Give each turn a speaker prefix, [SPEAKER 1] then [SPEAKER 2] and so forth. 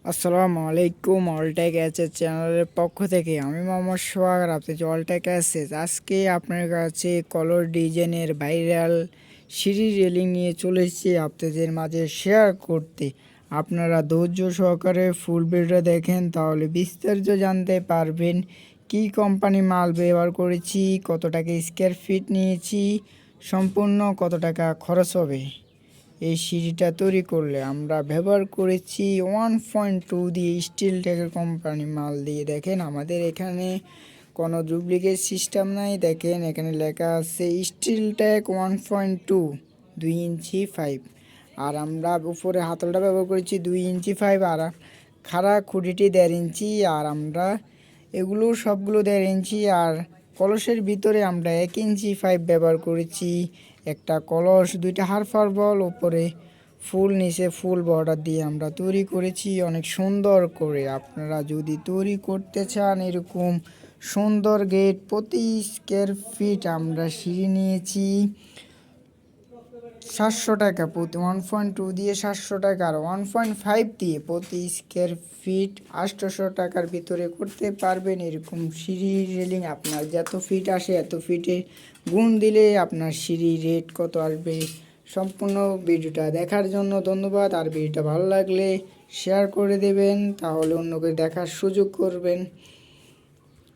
[SPEAKER 1] আসসালামু আলাইকুম অলটেক অ্যাসেস চ্যানেলের পক্ষ থেকে আমি মোহাম্মদ সোহাগ আর আপনি যে অলটেক অ্যাসেস আজকে আপনার কাছে কলর ডিজাইনের ভাইরাল সিঁড়ি রেলিং নিয়ে চলে এসেছি আপনাদের মাঝে শেয়ার করতে। আপনারা ধৈর্য সহকারে ফুল ভিডিওটা দেখেন তাহলে বিস্তারিত জানতে পারবেন কি কোম্পানি মাল ব্যবহার করেছি, কত টাকা স্কোয়ার ফিট নিয়েছি, সম্পূর্ণ কত টাকা খরচ হবে। এই সিঁড়িটা তৈরি করলে আমরা ব্যবহার করেছি 1.2 দিয়ে স্টিল টেকের কোম্পানি মাল দিয়ে। দেখেন আমাদের এখানে কোনো ডুপ্লিকেট সিস্টেম নাই। দেখেন এখানে লেখা আছে স্টিল টেক 1.2 2.5 আর আমরা উপরে হাতলটা ব্যবহার করেছি 2.5 আর খাড়া খুঁটিটি 1.5 আর আমরা এগুলো সবগুলো 1.5 আর কলসের ভিতরে আমরা 1.5 ব্যবহার করেছি। একটা কলস, দুইটা হারফার বল, উপরে ফুল, নিচে ফুল বর্ডার দিয়ে আমরা তৈরি করেছি অনেক সুন্দর করে। আপনারা যদি তৈরি করতে চান এরকম সুন্দর গেট প্রতি স্কোয়ার ফিট আমরা সিঁড়ি নিয়েছি 700 টাকা প্রতি। 1.2 দিয়ে 700 টাকা আর 1.5 দিয়ে প্রতি স্কোয়ার ফিট 800 টাকার ভিতরে করতে পারবেন এরকম সিঁড়ি রেলিং। আপনার যত ফিট আসে এত ফিটে গুণ দিলে আপনার সিঁড়ি রেট কত আসবে। সম্পূর্ণ ভিডিওটা দেখার জন্য ধন্যবাদ। আর ভিডিওটা ভালো লাগলে শেয়ার করে দেবেন, তাহলে অন্যকে দেখার সুযোগ করবেন।